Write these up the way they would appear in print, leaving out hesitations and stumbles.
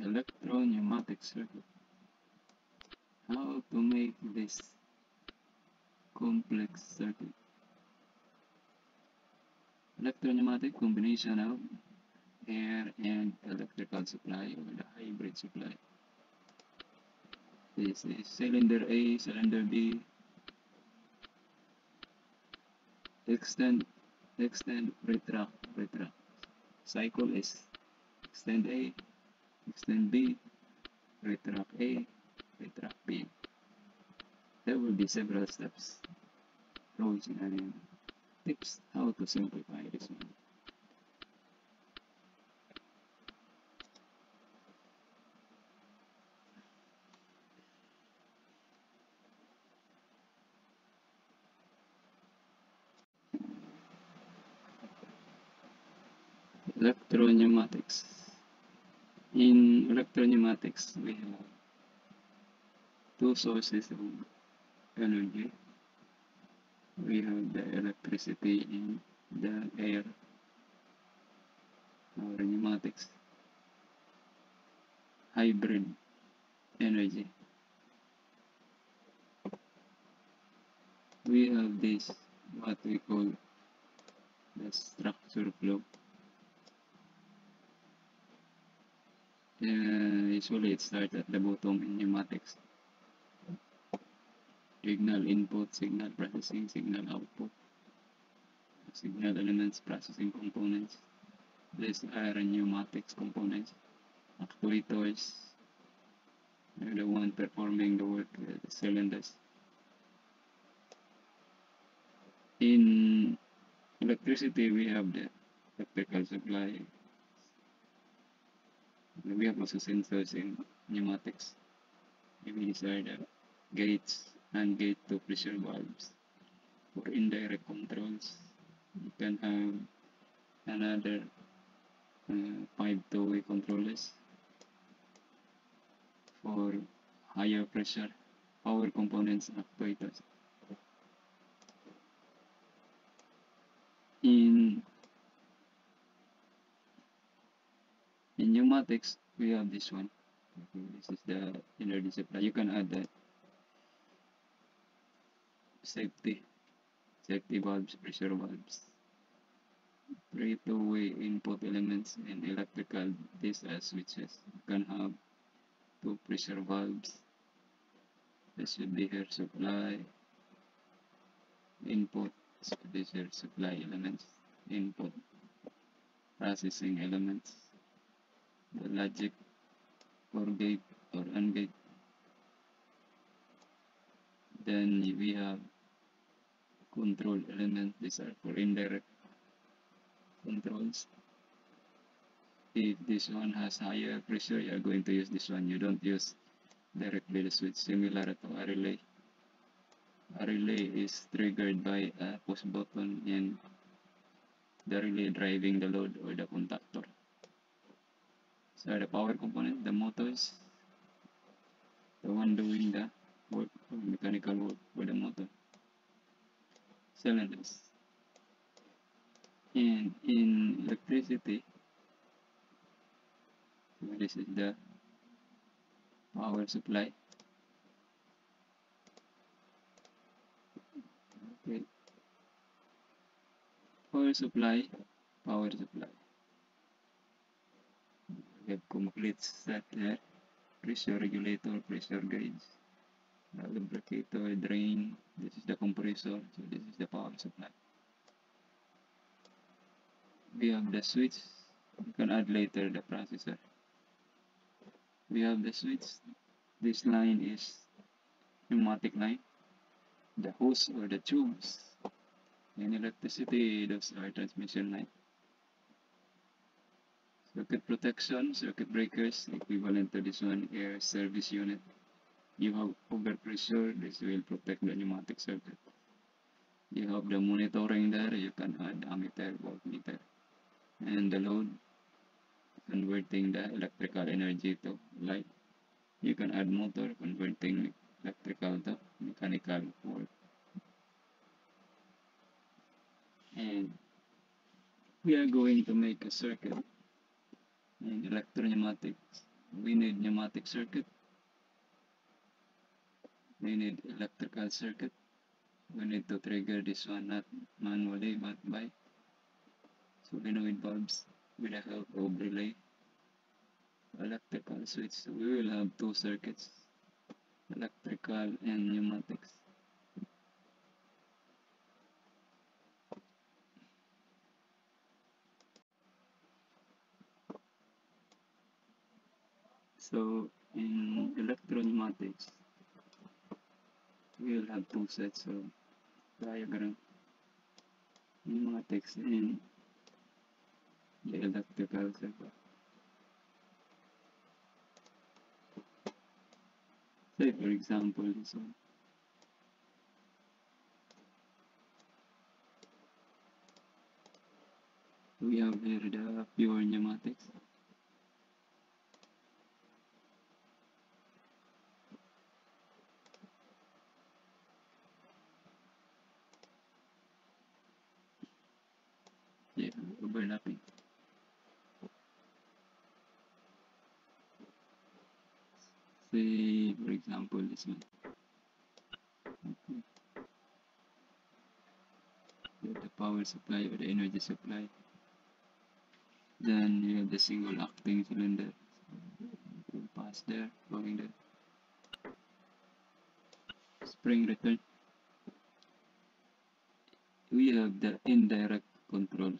Electro Pneumatics circuit. How to make this complex circuit. Electro Pneumatic combination of air and electrical supply or the hybrid supply. This is cylinder A, cylinder B. Extend, retract. Cycle is extend A, extend B, retract A, retract B. There will be several steps, rules and tips how to simplify this one. Electro Pneumatics. In electro pneumatics, we have two sources of energy. We have the electricity and the air, or pneumatics, hybrid energy. We have this, what we call the structure flow. Usually it starts at the bottom in pneumatics. Signal input, signal processing, signal output, signal elements, processing components. These are pneumatics components. Actuators are the one performing the work with the cylinders. In electricity, we have the electrical supply. We have also sensors in pneumatics. These are the gates and gate to pressure valves. For indirect controls, you can have another 5 two-way controllers. For higher pressure, power components actuators. In pneumatics, we have this one. This is the energy supply. You can add that safety valves, pressure valves. 3 two-way input elements in electrical. These are switches. You can have 2 pressure valves. This should be air supply input. So these are supply elements, input, processing elements, the logic or gate or AND gate. Then we have control elements. These are for indirect controls. If this one has higher pressure, you are going to use this one. You don't use directly the switch, similar to a relay. A relay is triggered by a push button and the relay driving the load or the contactor. So the power component, the motors, the one doing the work, or mechanical work for the motor. Cylinders. And in electricity, so this is the power supply. Okay. Power supply. We have complete set there. Pressure regulator, pressure gauge, lubricator, drain. This is the compressor. So this is the power supply. We have the switch. You can add later the processor. We have the switch. This line is pneumatic line. The hose or the tubes. In electricity, those are transmission line. Circuit protection, circuit breakers, equivalent to this one, air service unit. You have overpressure, this will protect the pneumatic circuit. You have the monitoring there, you can add ammeter, voltmeter. And the load, converting the electrical energy to light. You can add motor, converting electrical to mechanical work. And we are going to make a circuit in electro pneumatics we need pneumatic circuit, we need electrical circuit. We need to trigger this one not manually but by solenoid valves with the help of relay electrical switch. So we will have two circuits, electrical and pneumatics. So in electro pneumatics, we will have two sets of diagram, pneumatics and the electrical circuit. Say for example this one. We have here the pure pneumatics. Yeah, overlapping. Say for example this one. Okay. The power supply or the energy supply. Then you have the single acting cylinder. Will pass there, going there. Spring return. We have the indirect control.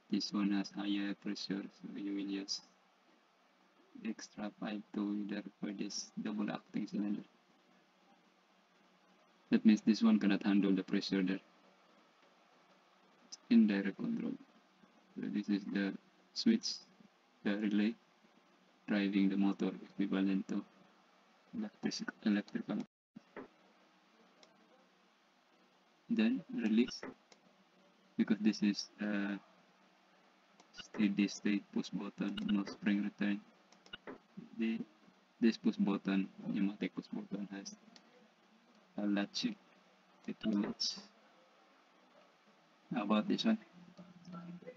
This one has higher pressure, so you will use extra pipe to there for this double acting cylinder. That means this one cannot handle the pressure there. It's indirect control. So this is the switch, the relay, driving the motor equivalent to electrical. Then release, because this is a steady state push button, no spring return. This push button, pneumatic push button, has a latch. It will latch. How about this one?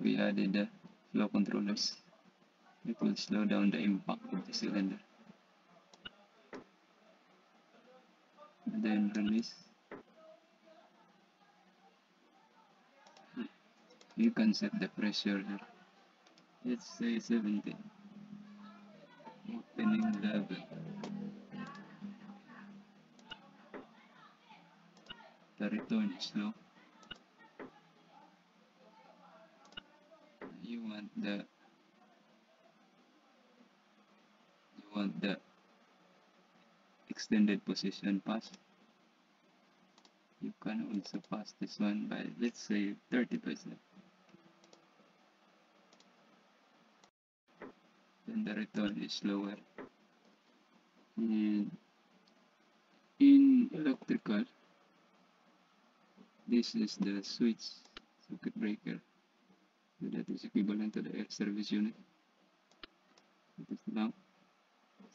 We added the flow controllers. It will slow down the impact of the cylinder. And then release. You can set the pressure here. Let's say 70. Opening level. The return is low. You want the extended position pass. You can also pass this one by, let's say, 30%. Then the return is lower. And in electrical, this is the switch circuit breaker. So that is equivalent to the air service unit. It is now.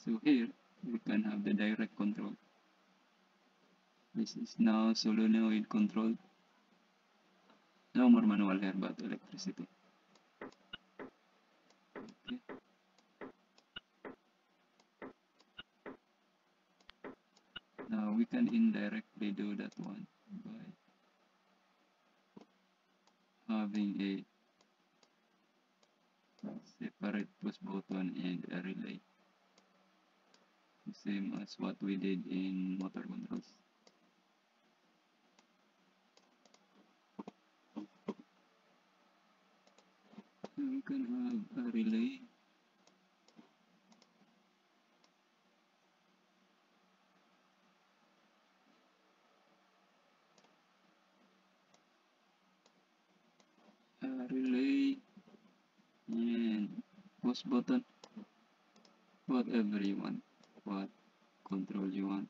So here we can have the direct control. This is now solenoid control. No more manual here but electricity. Okay. Now we can indirectly do that one by having a separate push button and a relay. The same as what we did in motor controls. We can have a relay. A relay and push button. Whatever you want. What control you want.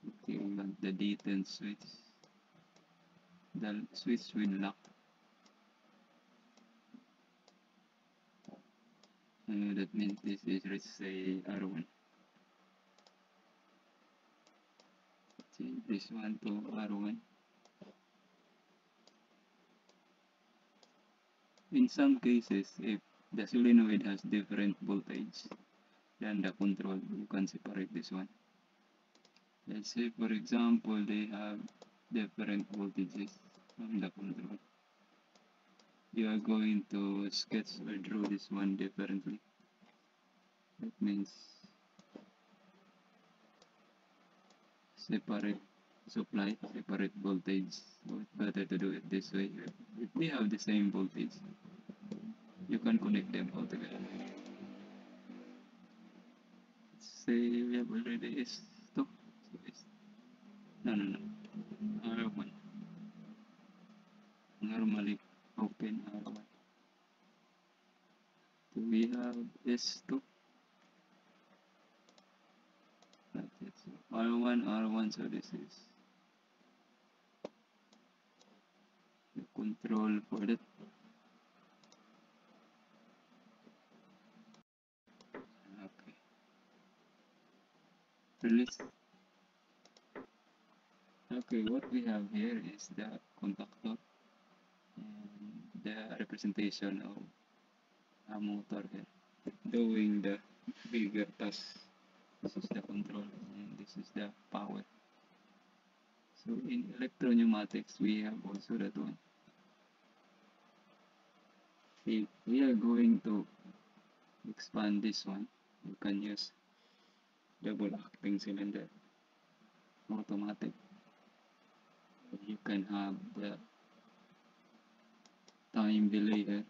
Okay, we want the D10 switch. The switch will lock. That means this is, let's say, R1. Change this one to R1. In some cases, if the solenoid has different voltage than the control. You can separate this one. Let's say, for example, they have different voltages from the control. You are going to sketch or draw this one differently. That means separate supply, separate voltage. So it's better to do it this way. If they have the same voltage, you can connect them all together. Let's say we have already S2. So it's, no, R1. Normally open R1. So we have S2. That's it. So R1, so this is the control for that. Okay. Release. Okay, what we have here is the contactor and the representation of a motor here doing the bigger task. This is the control and this is the power. So in electro pneumatics we have also that one. If we are going to expand this one, you can use double acting cylinder automatic. You can have the time delay here,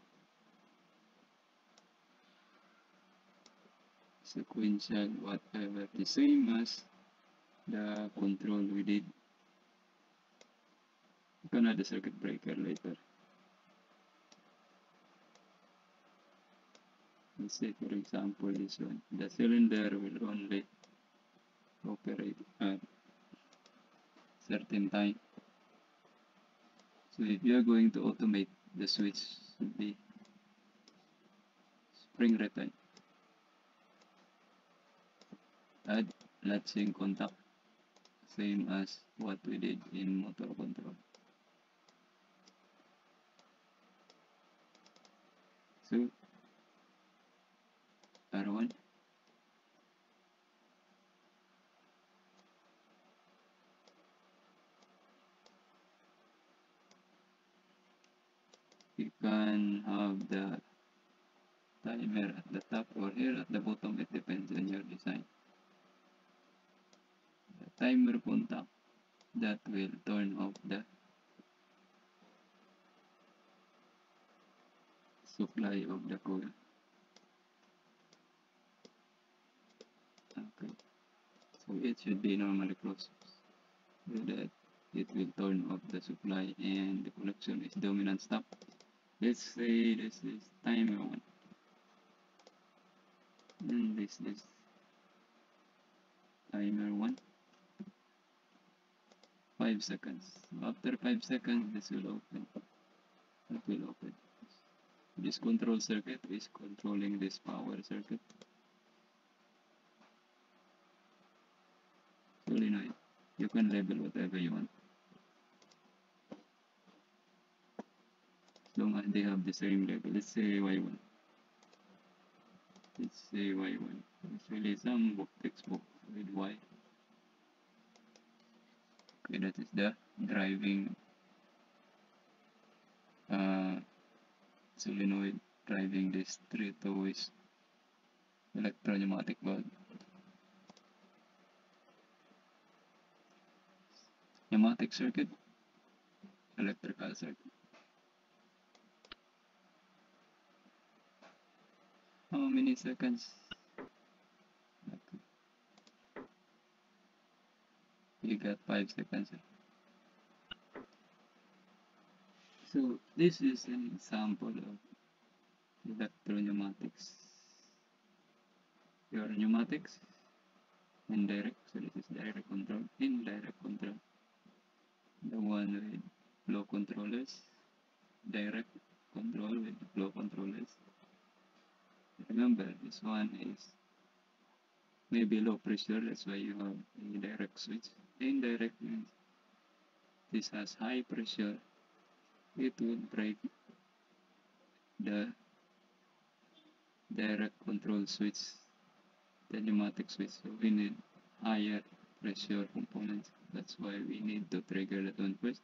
sequential, whatever, the same as the control we did. You can add the circuit breaker later. Let's say, for example, this one. The cylinder will only operate at certain time. So if you are going to automate, the switch should be spring return. Add latching contact, same as what we did in motor control. So R1, you can have the timer at the top or here at the bottom, it depends on your design. The timer contact that will turn off the supply of the coil. Okay, so it should be normally closed so that it will turn off the supply and the connection is dominant stop. Let's say this is timer 1 and this is timer 1. 5 seconds. After 5 seconds, this will open. That will open. This control circuit is controlling this power circuit. Solenoid. You can label whatever you want. As long as they have the same label. Let's say Y1. Let's say Y1. Usually some book textbook with Y. Okay, that is the driving solenoid driving this 3-phase electro pneumatic valve. Pneumatic circuit, electrical circuit. How many seconds? Okay. You got 5 seconds. So this is an example of electro pneumatics. Your pneumatics, indirect, so this is direct control, indirect control. The one with flow controllers, direct control with flow controllers. Remember, this one is maybe low pressure, that's why you have a direct switch. Indirect means this has high pressure, it will break the direct control switch, the pneumatic switch. So we need higher pressure components. That's why we need to trigger that one first.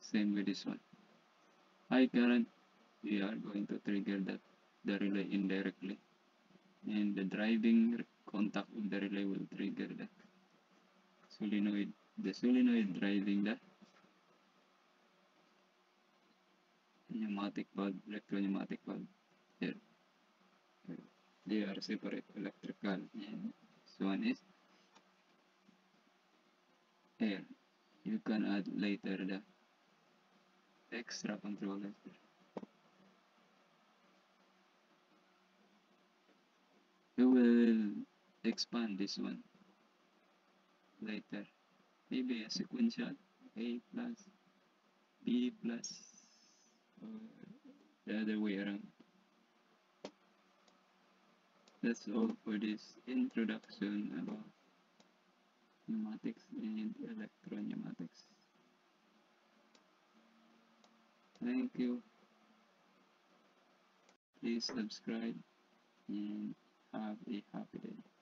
Same with this one. High current, we are going to trigger the relay indirectly. And the driving contact of the relay will trigger the solenoid driving the pneumatic valve, electro pneumatic valve. Here, they are separate electrical, and this one is air. You can add later the extra controllers. We will expand this one later. Maybe a sequential A plus, B plus, or the other way around. That's all for this introduction about pneumatics and electro pneumatics. Thank you. Please subscribe and have a happy day.